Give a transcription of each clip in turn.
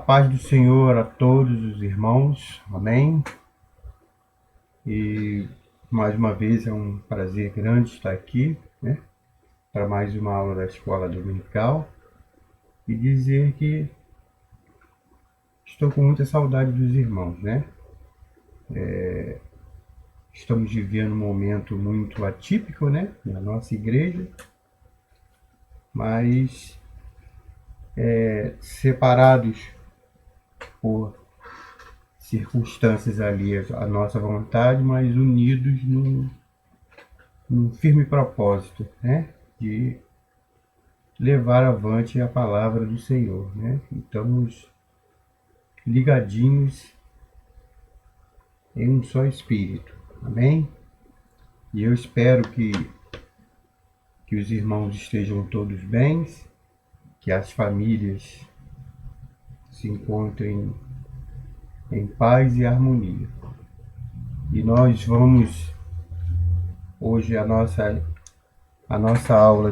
paz do Senhor a todos os irmãos, amém? E mais uma vez é um prazer grande estar aqui, né? Para mais uma aula da Escola Dominical e dizer que estou com muita saudade dos irmãos, né? Estamos vivendo um momento muito atípico, né? Na nossa igreja, mas separados por circunstâncias alheias à nossa vontade, mas unidos num firme propósito, né? De levar avante a palavra do Senhor, né? Estamos ligadinhos em um só Espírito, amém? E eu espero que os irmãos estejam todos bem, que as famílias se encontrem em paz e harmonia. E nós vamos, hoje a nossa aula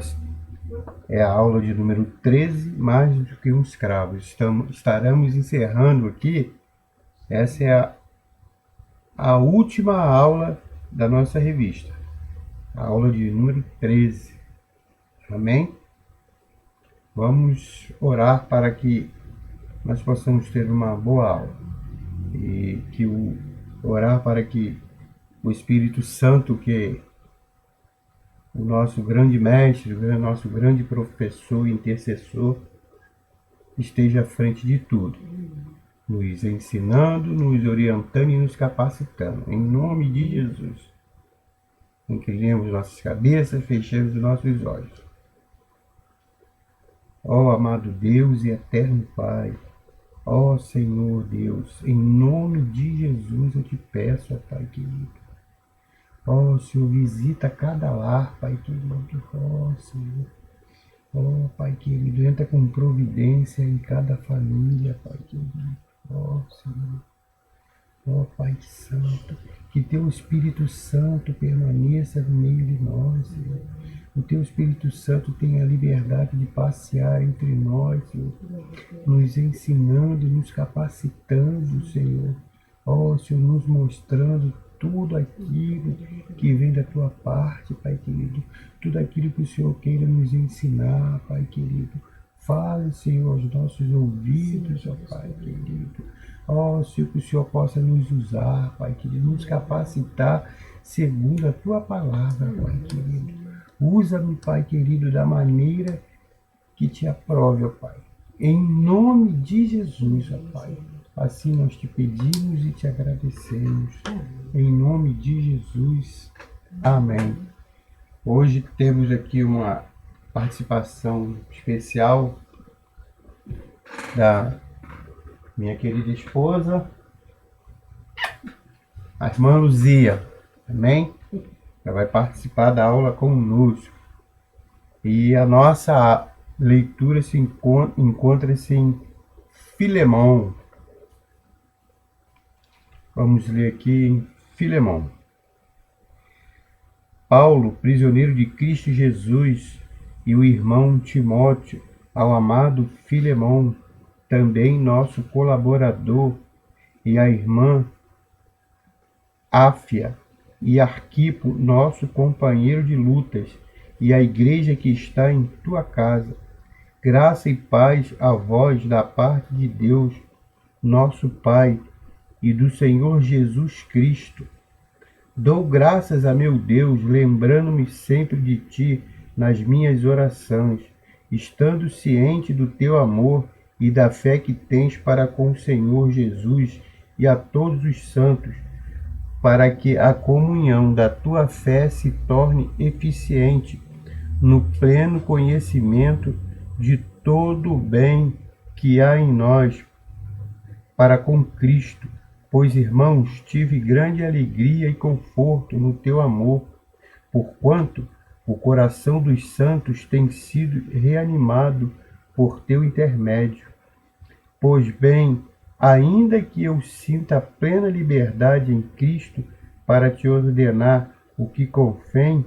é a aula de número 13, mais do que um escravo. Estaremos encerrando aqui, essa é a última aula da nossa revista, a aula de número 13. Amém? Vamos orar para que nós possamos ter uma boa aula e orar para que o Espírito Santo, que o nosso grande mestre, o nosso grande professor e intercessor, esteja à frente de tudo, nos ensinando, nos orientando e nos capacitando. Em nome de Jesus. Inclinemos nossas cabeças, fechemos os nossos olhos. Ó amado Deus e eterno Pai, ó Senhor Deus, em nome de Jesus eu te peço, ó Pai querido. Ó Senhor, visita cada lar, Pai querido. Ó Senhor, ó Pai querido, entra com providência em cada família, Pai querido. Ó Senhor, ó Pai Santo, que teu Espírito Santo permaneça no meio de nós, Senhor. O teu Espírito Santo tenha a liberdade de passear entre nós, Senhor, nos ensinando, nos capacitando, Senhor. Ó Senhor, nos mostrando tudo aquilo que vem da tua parte, Pai querido. Tudo aquilo que o Senhor queira nos ensinar, Pai querido. Fale, Senhor, aos nossos ouvidos, ó Pai querido. Ó Senhor, que o Senhor possa nos usar, Pai querido, nos capacitar segundo a tua palavra, Pai querido. Usa-me, Pai querido, da maneira que te aprove, ó Pai. Em nome de Jesus, ó Pai. Assim nós te pedimos e te agradecemos. Em nome de Jesus. Amém. Hoje temos aqui uma participação especial da minha querida esposa, a irmã Luzia. Amém? Ela vai participar da aula conosco. E a nossa leitura encontra-se em Filemão. Vamos ler aqui em Filemão. Paulo, prisioneiro de Cristo Jesus, e o irmão Timóteo, ao amado Filemão, também nosso colaborador, e a irmã Áfia, e Arquipo, nosso companheiro de lutas, e a igreja que está em tua casa. Graça e paz a vós da parte de Deus, nosso Pai, e do Senhor Jesus Cristo. Dou graças a meu Deus, lembrando-me sempre de ti nas minhas orações, estando ciente do teu amor e da fé que tens para com o Senhor Jesus e a todos os santos, para que a comunhão da tua fé se torne eficiente no pleno conhecimento de todo o bem que há em nós para com Cristo. Pois, irmãos, tive grande alegria e conforto no teu amor, porquanto o coração dos santos tem sido reanimado por teu intermédio. Pois bem, ainda que eu sinta plena liberdade em Cristo para te ordenar o que convém,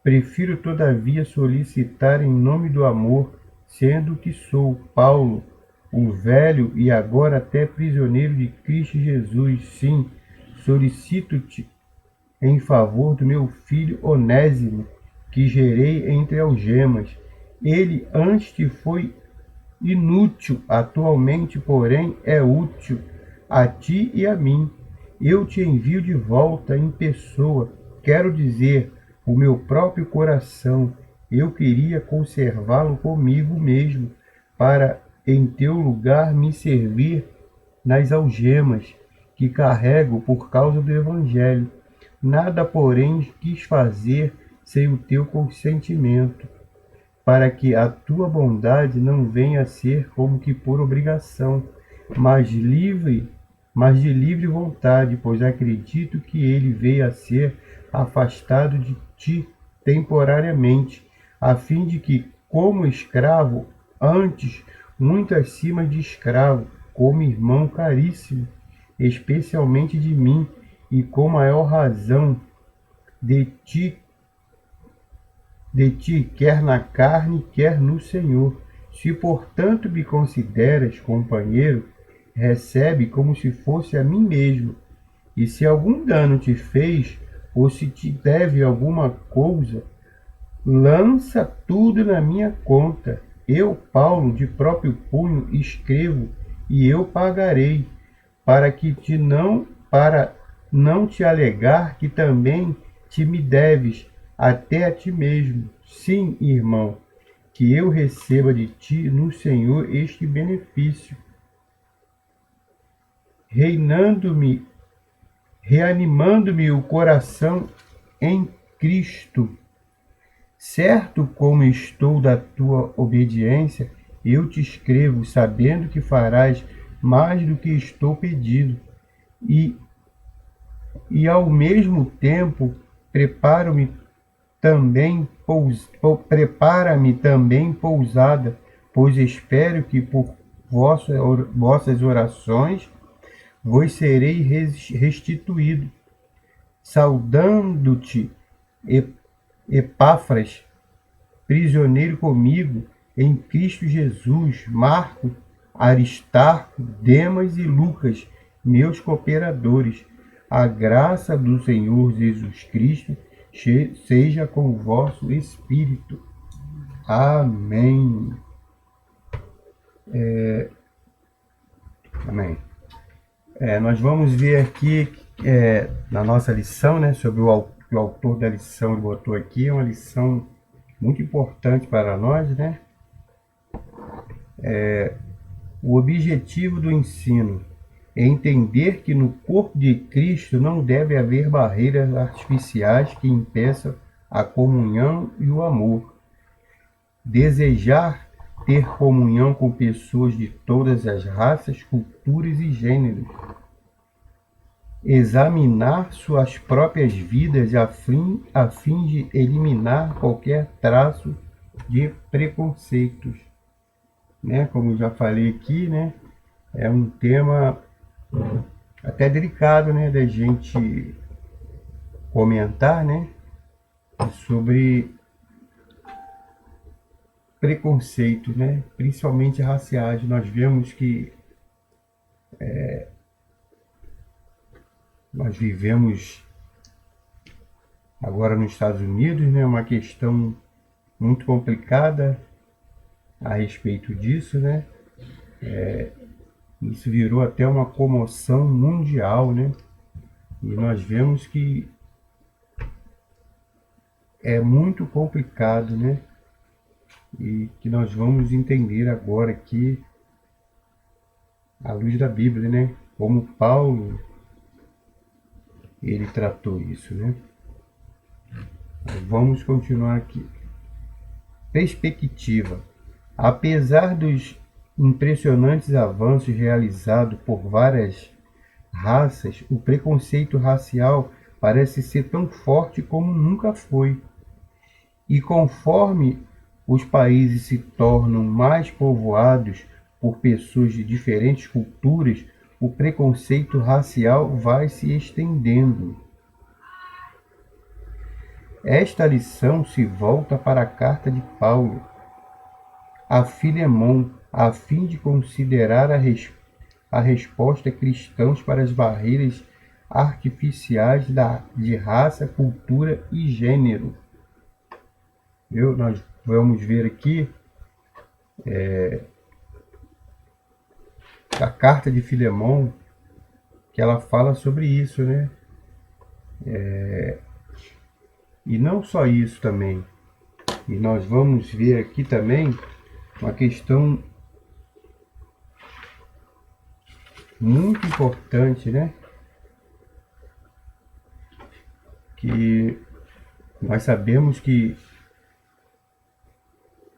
prefiro todavia solicitar em nome do amor, sendo que sou Paulo, o velho e agora até prisioneiro de Cristo Jesus. Sim, solicito-te em favor do meu filho Onésimo, que gerei entre algemas. Ele antes te foi inútil, atualmente, porém, é útil a ti e a mim. Eu te envio de volta em pessoa, quero dizer, o meu próprio coração. Eu queria conservá-lo comigo mesmo, para em teu lugar me servir nas algemas que carrego por causa do Evangelho. Nada, porém, quis fazer sem o teu consentimento, para que a tua bondade não venha a ser como que por obrigação, mas mas de livre vontade, pois acredito que ele veio a ser afastado de ti temporariamente, a fim de que, como escravo, antes muito acima de escravo, como irmão caríssimo, especialmente de mim, e com maior razão de ti, quer na carne, quer no Senhor. Se, portanto, me consideras companheiro, recebe como se fosse a mim mesmo. E se algum dano te fez, ou se te deve alguma coisa, lança tudo na minha conta. Eu, Paulo, de próprio punho, escrevo, e eu pagarei, para não te alegar que também te me deves, até a ti mesmo. Sim, irmão, que eu receba de ti no Senhor este benefício, reinando-me, reanimando-me o coração em Cristo. Certo como estou da tua obediência, eu te escrevo, sabendo que farás mais do que estou pedindo, e, ao mesmo tempo preparo-me prepara-me também pousada, pois espero que por vossas orações vos serei restituído. Saudando-te, Epáfras, prisioneiro comigo em Cristo Jesus, Marco, Aristarco, Demas e Lucas, meus cooperadores. A graça do Senhor Jesus Cristo seja com o vosso espírito. Amém. Amém. Nós vamos ver aqui na nossa lição, né, sobre o autor da lição botou aqui, é uma lição muito importante para nós, né? O objetivo do ensino é entender que no corpo de Cristo não deve haver barreiras artificiais que impeçam a comunhão e o amor. Desejar ter comunhão com pessoas de todas as raças, culturas e gêneros. Examinar suas próprias vidas a fim de eliminar qualquer traço de preconceitos. Né? Como eu já falei aqui, né? É um tema até delicado, né, da gente comentar, né, sobre preconceito, né, principalmente raciais. Nós vemos que nós vivemos agora nos Estados Unidos, né, uma questão muito complicada a respeito disso, né. Isso virou até uma comoção mundial, né, e nós vemos que é muito complicado, né, e que nós vamos entender agora aqui, à luz da Bíblia, né, como Paulo ele tratou isso, né. Vamos continuar aqui. Perspectiva. Apesar dos impressionantes avanços realizados por várias raças, o preconceito racial parece ser tão forte como nunca foi. E conforme os países se tornam mais povoados por pessoas de diferentes culturas, o preconceito racial vai se estendendo. Esta lição se volta para a carta de Paulo a Filemon, a fim de considerar a resposta cristãos para as barreiras artificiais de raça, cultura e gênero. Nós vamos ver aqui a carta de Filemão, que ela fala sobre isso, né? E não só isso também. E nós vamos ver aqui também uma questão muito importante, né? Que nós sabemos que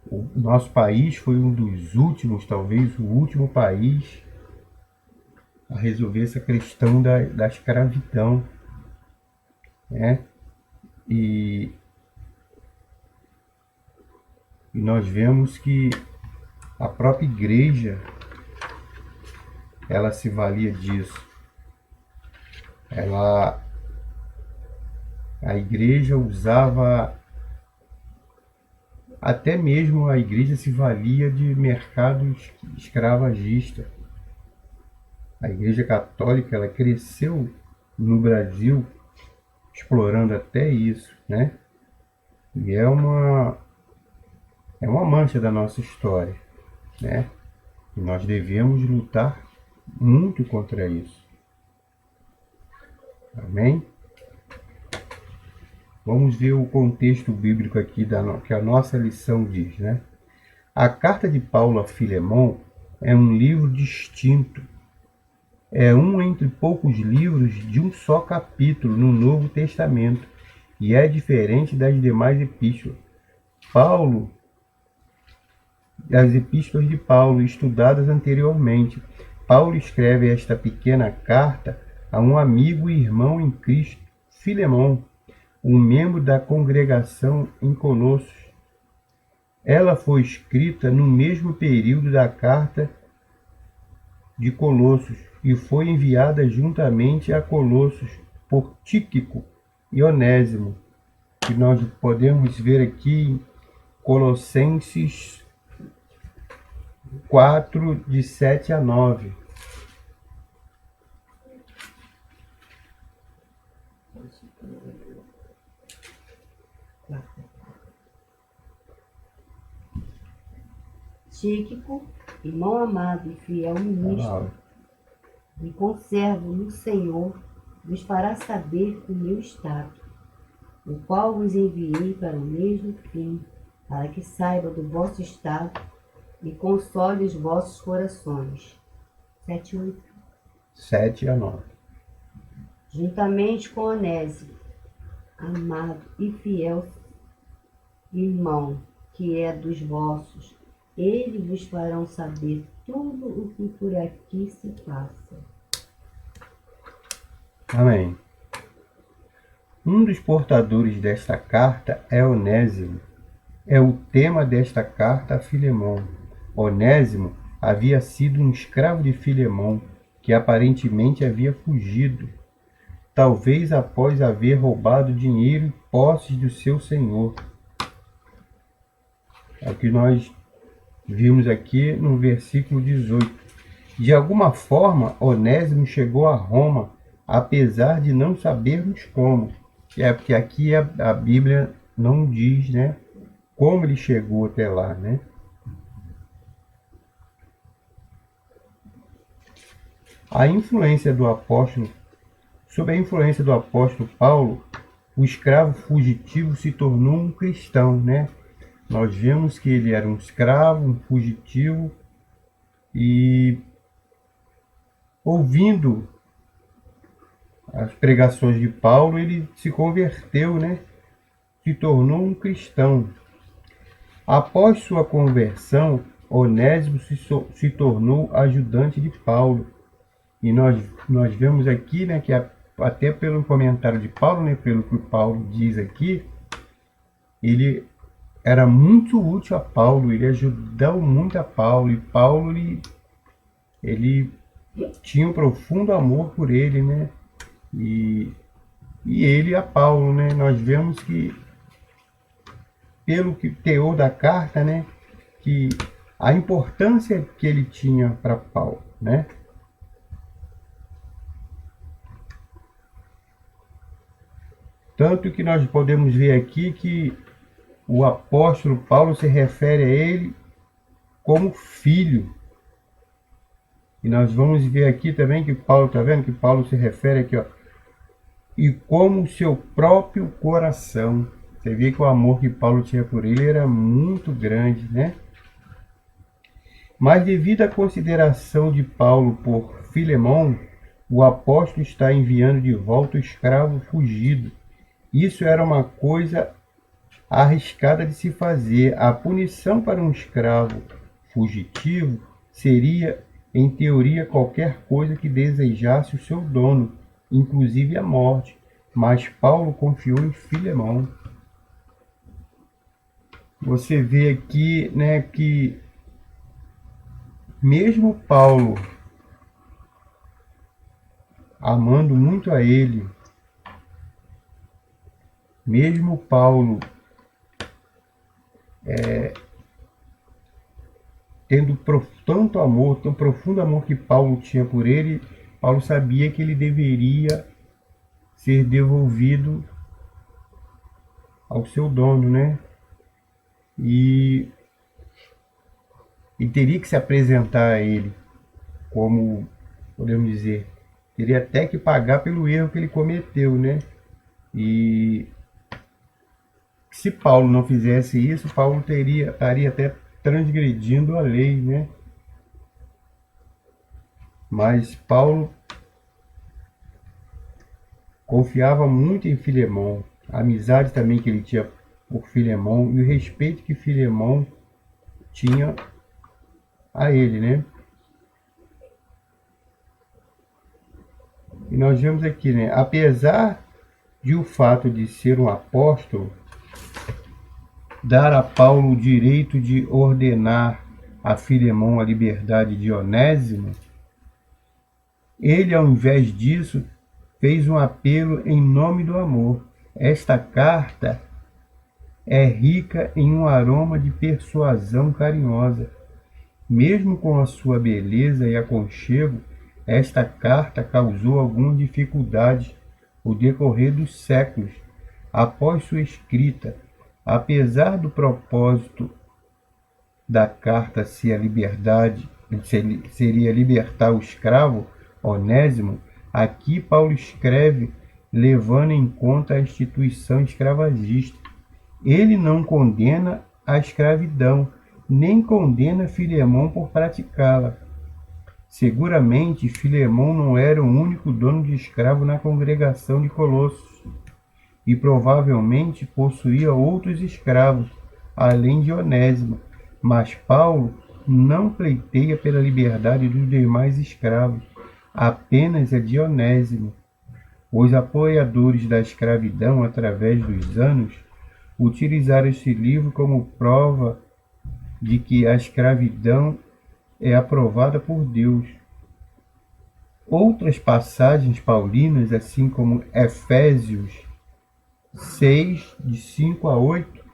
o nosso país foi um dos últimos, talvez o último país a resolver essa questão da escravidão, né? E nós vemos que a própria igreja, ela se valia disso. A igreja usava, até mesmo a igreja se valia de mercado escravagista. A igreja católica, ela cresceu no Brasil explorando até isso, né? E é uma mancha da nossa história, né? E nós devemos lutar muito contra isso. Amém? Vamos ver o contexto bíblico aqui que a nossa lição diz, né? A carta de Paulo a Filemão é um livro distinto. É um entre poucos livros de um só capítulo no Novo Testamento e é diferente das demais epístolas. Das epístolas de Paulo estudadas anteriormente, Paulo escreve esta pequena carta a um amigo e irmão em Cristo, Filemão, um membro da congregação em Colossos. Ela foi escrita no mesmo período da carta de Colossos e foi enviada juntamente a Colossos por Tíquico e Onésimo, que nós podemos ver aqui em Colossenses 4, de 7 a 9. Tíquico, irmão amado e fiel ministro, e conservo no Senhor, vos fará saber o meu estado, o qual vos enviei para o mesmo fim, para que saiba do vosso estado e console os vossos corações. 7 a 9. Juntamente com Onésimo, amado e fiel irmão, que é dos vossos, eles vos farão saber tudo o que por aqui se passa. Amém. Um dos portadores desta carta é Onésimo. É o tema desta carta a Filemão. Onésimo havia sido um escravo de Filemão, que aparentemente havia fugido, talvez após haver roubado dinheiro e posses do seu senhor. É o que nós vimos aqui no versículo 18. De alguma forma, Onésimo chegou a Roma, apesar de não sabermos como. Porque aqui a Bíblia não diz, né, como ele chegou até lá, né? Sob a influência do apóstolo Paulo, o escravo fugitivo se tornou um cristão, né? Nós vemos que ele era um escravo, um fugitivo, e ouvindo as pregações de Paulo, ele se converteu, né? Se tornou um cristão. Após sua conversão, Onésimo se tornou ajudante de Paulo. E nós vemos aqui, né, que até pelo comentário de Paulo, né, pelo que Paulo diz aqui, ele era muito útil a Paulo, ele ajudou muito a Paulo, e Paulo ele tinha um profundo amor por ele, né? E ele a Paulo, né? Nós vemos que, pelo que teor da carta, né, que a importância que ele tinha para Paulo, né? Tanto que nós podemos ver aqui que o apóstolo Paulo se refere a ele como filho. E nós vamos ver aqui também que Paulo, tá vendo que Paulo se refere aqui, ó, e como o seu próprio coração. Você vê que o amor que Paulo tinha por ele era muito grande, né? Mas devido à consideração de Paulo por Filemão, o apóstolo está enviando de volta o escravo fugido. Isso era uma coisa arriscada de se fazer. A punição para um escravo fugitivo seria, em teoria, qualquer coisa que desejasse o seu dono, inclusive a morte. Mas Paulo confiou em Filemão. Você vê aqui, né, que mesmo Paulo amando muito a ele, mesmo Paulo tendo tanto amor, tão profundo amor que Paulo tinha por ele, Paulo sabia que ele deveria ser devolvido ao seu dono, né? E teria que se apresentar a ele, como podemos dizer, teria até que pagar pelo erro que ele cometeu, né? E se Paulo não fizesse isso, Paulo estaria até transgredindo a lei, né? Mas Paulo confiava muito em Filemão, a amizade também que ele tinha por Filemão e o respeito que Filemão tinha a ele, né? E nós vemos aqui, né? Apesar de o fato de ser um apóstolo dar a Paulo o direito de ordenar a Filemão a liberdade de Onésimo, ele, ao invés disso, fez um apelo em nome do amor. Esta carta é rica em um aroma de persuasão carinhosa. Mesmo com a sua beleza e aconchego, esta carta causou alguma dificuldade no decorrer dos séculos após sua escrita. Apesar do propósito da carta ser a liberdade, seria libertar o escravo Onésimo, aqui Paulo escreve levando em conta a instituição escravagista. Ele não condena a escravidão, nem condena Filemão por praticá-la. Seguramente Filemão não era o único dono de escravo na congregação de Colossos, e provavelmente possuía outros escravos, além de Onésimo. Mas Paulo não pleiteia pela liberdade dos demais escravos, apenas a de Onésimo. Os apoiadores da escravidão através dos anos utilizaram este livro como prova de que a escravidão é aprovada por Deus. Outras passagens paulinas, assim como Efésios 6, de 5 a 8.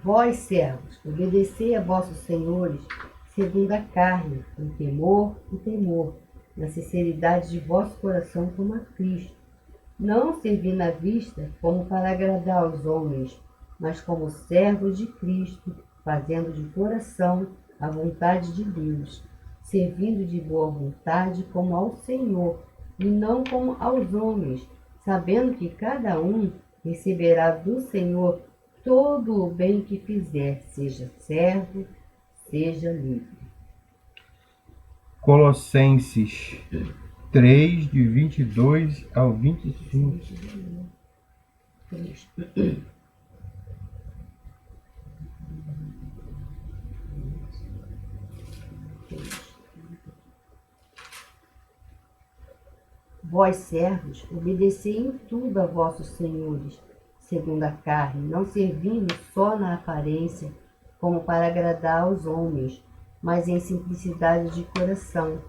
Vós, servos, obedecei a vossos senhores, segundo a carne, com temor e temor, na sinceridade de vosso coração como a Cristo, não servindo à vista como para agradar aos homens, mas como servos de Cristo, fazendo de coração a vontade de Deus, servindo de boa vontade como ao Senhor, e não como aos homens, sabendo que cada um receberá do Senhor todo o bem que fizer, seja servo, seja livre. Colossenses 3, de 22 ao 25. Vós, servos, obedecei em tudo a vossos senhores, segundo a carne, não servindo só na aparência, como para agradar aos homens, mas em simplicidade de coração,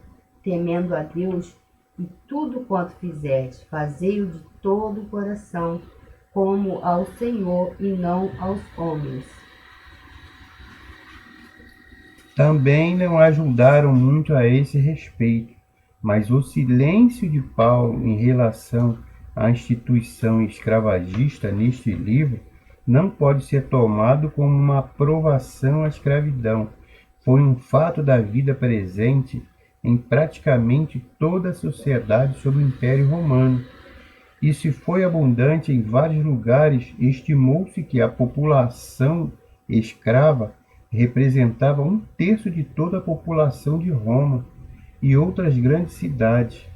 temendo a Deus, e tudo quanto fizerdes, fazei-o de todo o coração, como ao Senhor e não aos homens. também não ajudaram muito a esse respeito, mas o silêncio de Paulo em relação à instituição escravagista neste livro não pode ser tomado como uma aprovação à escravidão. Foi um fato da vida presente em praticamente toda a sociedade sob o Império Romano. E se foi abundante em vários lugares, estimou-se que a população escrava representava um terço de toda a população de Roma e outras grandes cidades.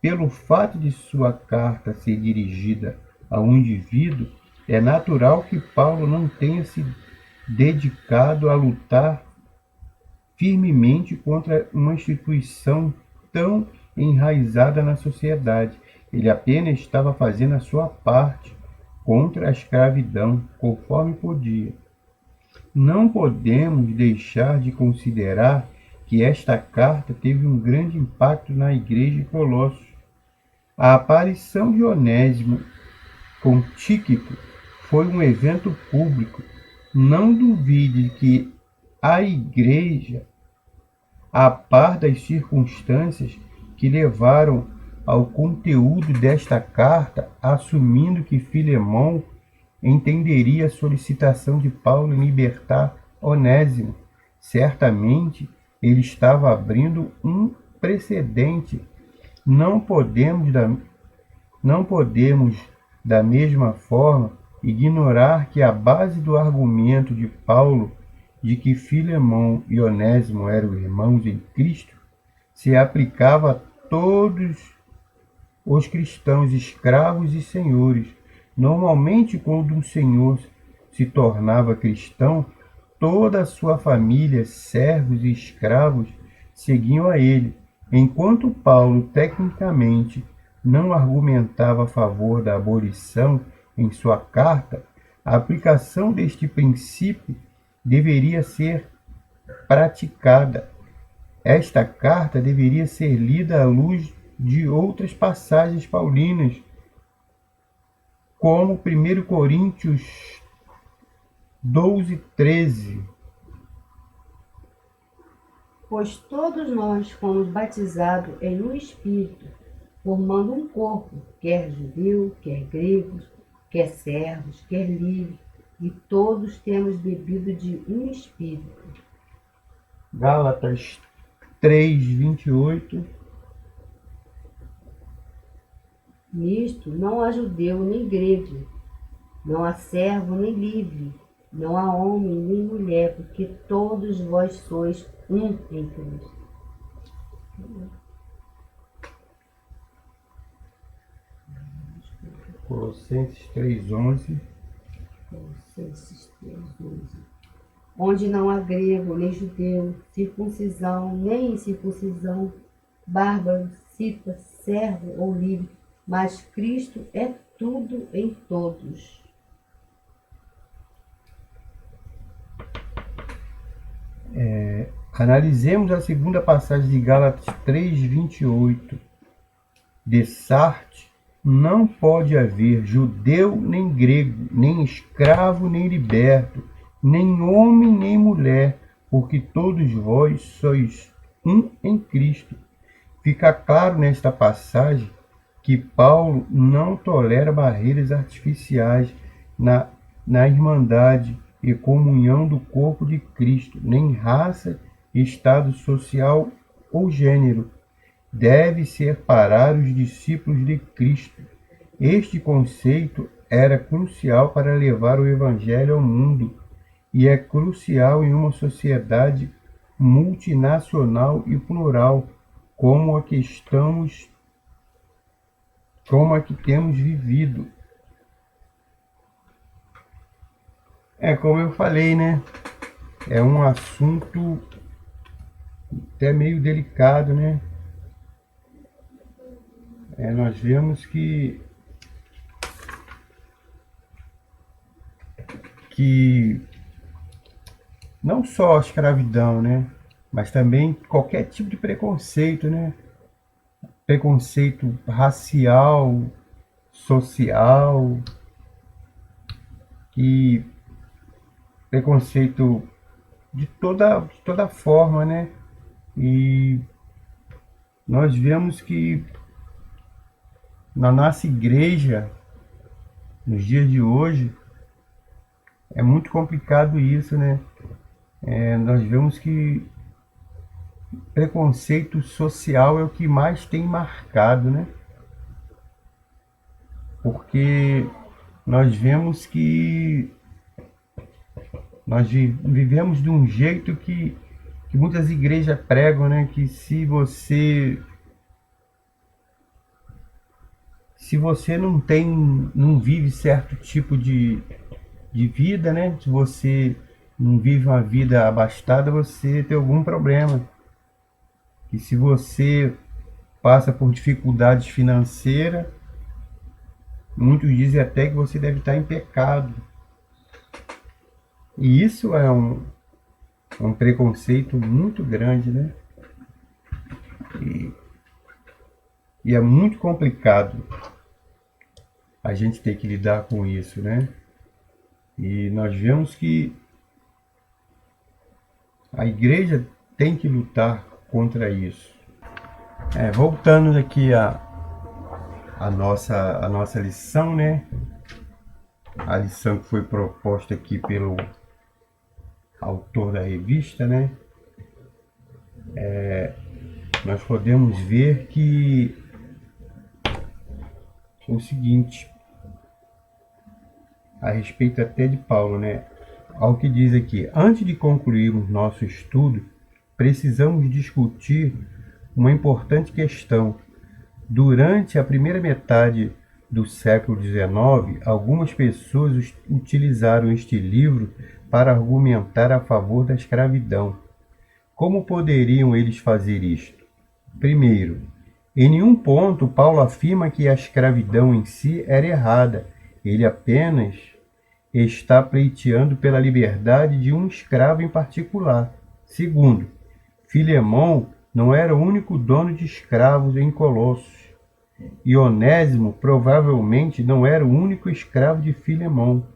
Pelo fato de sua carta ser dirigida a um indivíduo, é natural que Paulo não tenha se dedicado a lutar firmemente contra uma instituição tão enraizada na sociedade. Ele apenas estava fazendo a sua parte contra a escravidão, conforme podia. Não podemos deixar de considerar que esta carta teve um grande impacto na igreja de Colossos. A aparição de Onésimo com Tíquico foi um evento público. Não duvide que a igreja, a par das circunstâncias que levaram ao conteúdo desta carta, assumindo que Filemão entenderia a solicitação de Paulo em libertar Onésimo. Certamente ele estava abrindo um precedente. Não podemos, da mesma forma, ignorar que a base do argumento de Paulo de que Filemão e Onésimo eram irmãos em Cristo se aplicava a todos os cristãos, escravos e senhores. Normalmente, quando um senhor se tornava cristão, toda a sua família, servos e escravos, seguiam a ele. Enquanto Paulo, tecnicamente, não argumentava a favor da abolição em sua carta, a aplicação deste princípio deveria ser praticada. Esta carta deveria ser lida à luz de outras passagens paulinas, como 1 Coríntios 12:13. Pois todos nós fomos batizados em um Espírito, formando um corpo, quer judeu, quer gregos, quer servos, quer livres, e todos temos bebido de um Espírito. Gálatas 3:28. Nisto não há judeu nem grego, não há servo nem livre, não há homem nem mulher, porque todos vós sois um em Cristo. Colossenses 3:11. Colossenses 3:11. Onde não há grego nem judeu, circuncisão nem incircuncisão, bárbaro, cita, servo ou livre, mas Cristo é tudo em todos. Analisemos a segunda passagem de Gálatas 3:28. De Sartre, não pode haver judeu nem grego, nem escravo nem liberto, nem homem nem mulher, porque todos vós sois um em Cristo. Fica claro nesta passagem que Paulo não tolera barreiras artificiais na irmandade e comunhão do corpo de Cristo, nem raça, estado social ou gênero. Deve separar os discípulos de Cristo. Este conceito era crucial para levar o Evangelho ao mundo e é crucial em uma sociedade multinacional e plural como a que temos vivido. Como eu falei, né? É um assunto até meio delicado, né? Nós vemos que não só a escravidão, né? Mas também qualquer tipo de preconceito, né? Preconceito racial, social, preconceito de toda forma, né? E nós vemos que na nossa igreja, nos dias de hoje, é muito complicado isso, né? Nós vemos que preconceito social é o que mais tem marcado, né? Porque nós vemos que nós vivemos de um jeito que muitas igrejas pregam, né? Que se você não vive certo tipo de vida, né? Se você não vive uma vida abastada, você tem algum problema. E se você passa por dificuldades financeiras, muitos dizem até que você deve estar em pecado. E isso é um preconceito muito grande, né? E é muito complicado a gente ter que lidar com isso, né? E nós vemos que a igreja tem que lutar contra isso. Voltando aqui a nossa lição, né? A lição que foi proposta aqui pelo autor da revista, né? Nós podemos ver que o seguinte, a respeito até de Paulo, né? Ao que diz aqui, antes de concluirmos nosso estudo, precisamos discutir uma importante questão. Durante a primeira metade do século XIX, algumas pessoas utilizaram este livro para argumentar a favor da escravidão. Como poderiam eles fazer isto? Primeiro, em nenhum ponto Paulo afirma que a escravidão em si era errada. Ele apenas está pleiteando pela liberdade de um escravo em particular. Segundo, Filemão não era o único dono de escravos em Colossos. E Onésimo provavelmente não era o único escravo de Filemão.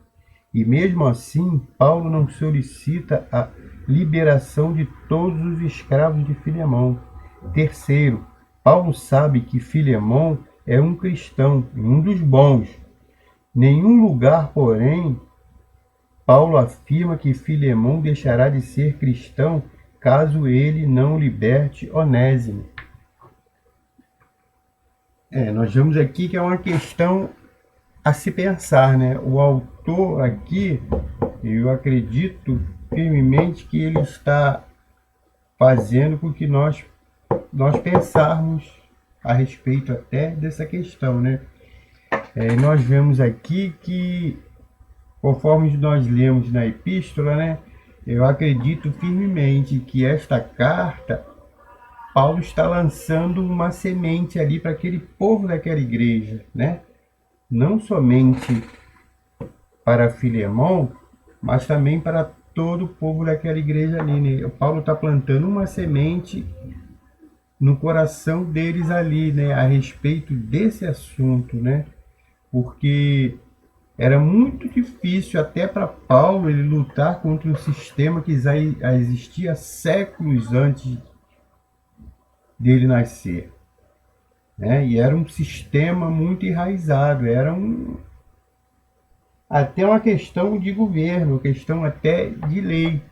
E mesmo assim, Paulo não solicita a liberação de todos os escravos de Filemão. Terceiro, Paulo sabe que Filemão é um cristão, um dos bons. Nenhum lugar, porém, Paulo afirma que Filemão deixará de ser cristão caso ele não liberte Onésimo. Nós vemos aqui que é uma questão a se pensar, né? O autor aqui, eu acredito firmemente que ele está fazendo com que nós pensarmos a respeito até dessa questão, né? Nós vemos aqui que, conforme nós lemos na epístola, né? Eu acredito firmemente que esta carta, Paulo está lançando uma semente ali para aquele povo daquela igreja, né? Não somente para Filemão, mas também para todo o povo daquela igreja ali, né? Paulo está plantando uma semente no coração deles ali, né? A respeito desse assunto, né? Porque era muito difícil até para Paulo ele lutar contra um sistema que já existia séculos antes dele nascer, né? E era um sistema muito enraizado, era até uma questão de governo, questão até de lei.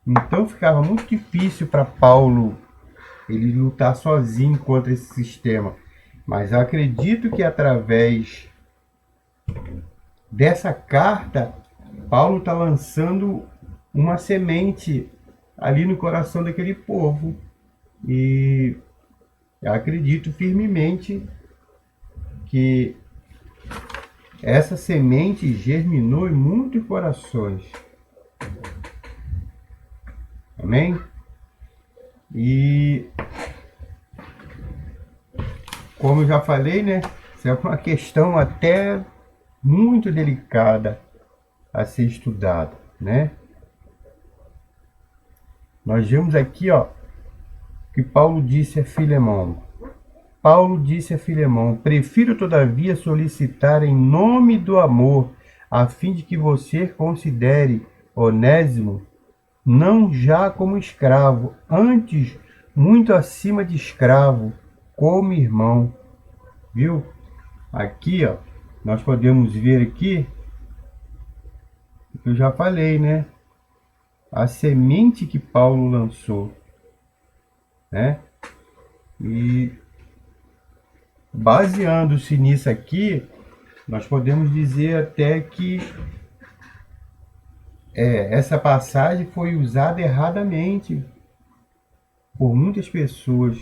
Então ficava muito difícil para Paulo ele lutar sozinho contra esse sistema. Mas eu acredito que através dessa carta, Paulo está lançando uma semente ali no coração daquele povo. E eu acredito firmemente que essa semente germinou em muitos corações. Amém? E como eu já falei, né? Isso é uma questão até muito delicada a ser estudada, né? Nós vemos aqui, ó, que Paulo disse a Filemão. Paulo disse a Filemão: prefiro todavia solicitar em nome do amor, a fim de que você considere Onésimo não já como escravo, antes muito acima de escravo, como irmão. Viu? Aqui, ó, nós podemos ver aqui, eu já falei, né? A semente que Paulo lançou, né? E baseando-se nisso aqui, nós podemos dizer até que essa passagem foi usada erradamente por muitas pessoas,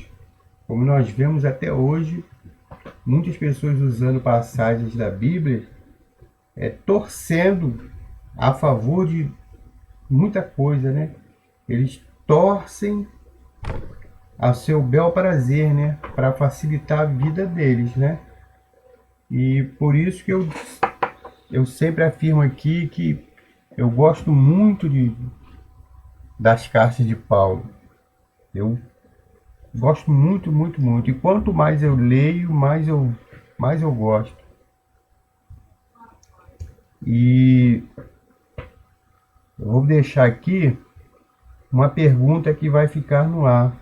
como nós vemos até hoje, muitas pessoas usando passagens da Bíblia, torcendo a favor de muita coisa, né? Eles torcem a seu bel prazer, né? Para facilitar a vida deles, né? E por isso que eu sempre afirmo aqui que eu gosto muito das cartas de Paulo. Eu gosto muito, muito, muito. E quanto mais eu leio, mais eu gosto. E eu vou deixar aqui uma pergunta que vai ficar no ar.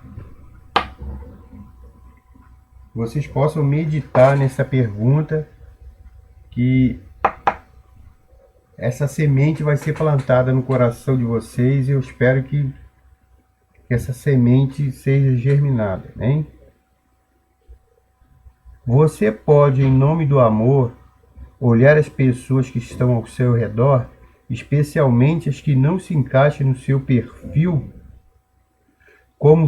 Vocês possam meditar nessa pergunta, que essa semente vai ser plantada no coração de vocês e eu espero que essa semente seja germinada, hein? Você pode, em nome do amor, olhar as pessoas que estão ao seu redor, especialmente as que não se encaixam no seu perfil, como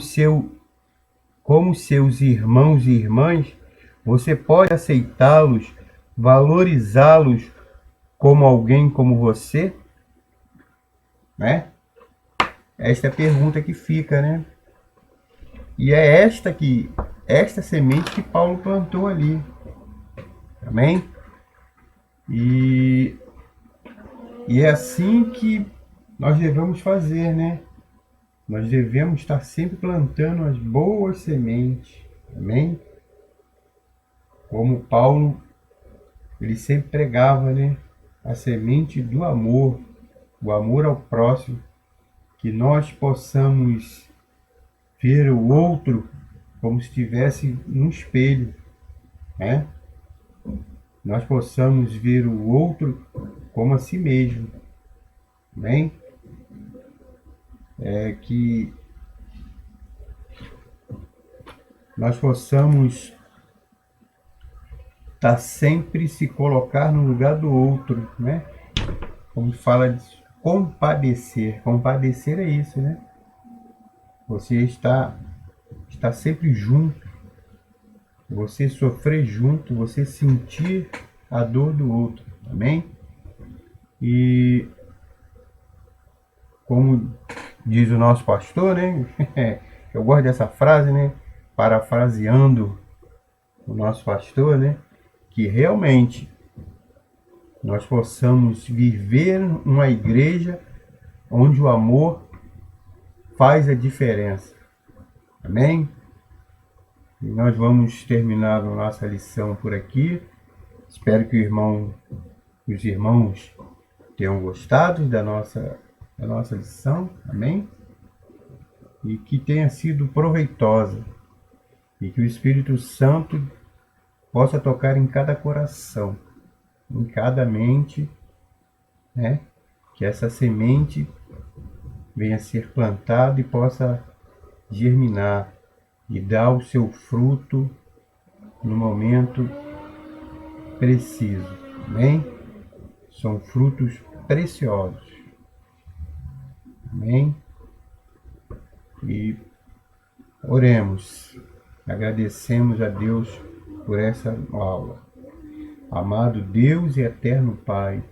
seus irmãos e irmãs. Você pode aceitá-los, valorizá-los como alguém como você, né? Esta é a pergunta que fica, né? E é esta semente que Paulo plantou ali. Amém? E é assim que nós devemos fazer, né? Nós devemos estar sempre plantando as boas sementes. Amém? Como Paulo, ele sempre pregava, né? A semente do amor, o amor ao próximo, que nós possamos ver o outro como se estivesse num espelho, né? Nós possamos ver o outro como a si mesmo, amém? Que nós possamos sempre se colocar no lugar do outro, né? Como fala de compadecer. Compadecer é isso, né? Você está sempre junto, você sofrer junto, você sentir a dor do outro, amém? E como diz o nosso pastor, né? Eu gosto dessa frase, né? Parafraseando o nosso pastor, né? Que realmente nós possamos viver uma igreja onde o amor faz a diferença. Amém? E nós vamos terminar a nossa lição por aqui. Espero que os irmãos tenham gostado da nossa lição. Amém? E que tenha sido proveitosa. E que o Espírito Santo possa tocar em cada coração, em cada mente, né? Que essa semente venha a ser plantada e possa germinar e dar o seu fruto no momento preciso. Amém? São frutos preciosos. Amém? E oremos. Agradecemos a Deus por essa aula. Amado Deus e eterno Pai,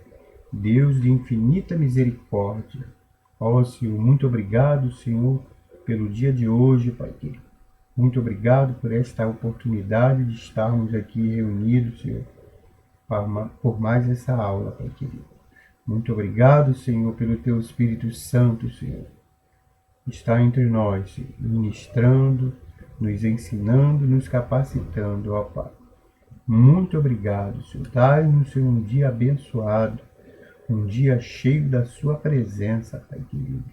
Deus de infinita misericórdia, ó Senhor, muito obrigado, Senhor, pelo dia de hoje, Pai querido. Muito obrigado por esta oportunidade de estarmos aqui reunidos, Senhor, por mais essa aula, Pai querido. Muito obrigado, Senhor, pelo Teu Espírito Santo, Senhor, que está entre nós, Senhor, ministrando, nos ensinando, nos capacitando, ó Pai. Muito obrigado, Senhor. Dai-nos, Senhor, um dia abençoado, um dia cheio da Sua presença, Pai querido.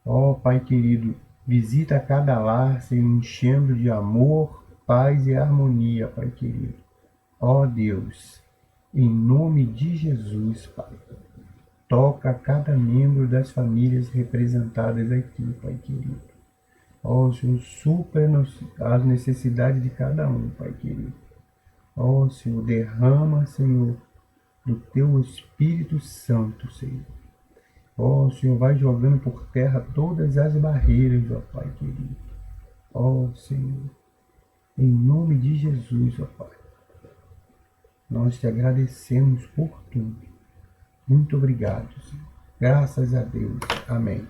Ó Pai querido, visita cada lar, Senhor, enchendo de amor, paz e harmonia, Pai querido. Ó Deus, em nome de Jesus, Pai, toca cada membro das famílias representadas aqui, Pai querido. Ó Senhor, supra as necessidades de cada um, Pai querido. Ó Senhor, derrama, Senhor, do Teu Espírito Santo, Senhor. Ó Senhor, vai jogando por terra todas as barreiras, ó Pai querido. Ó Senhor, em nome de Jesus, ó Pai, nós te agradecemos por tudo. Muito obrigado, Senhor. Graças a Deus. Amém.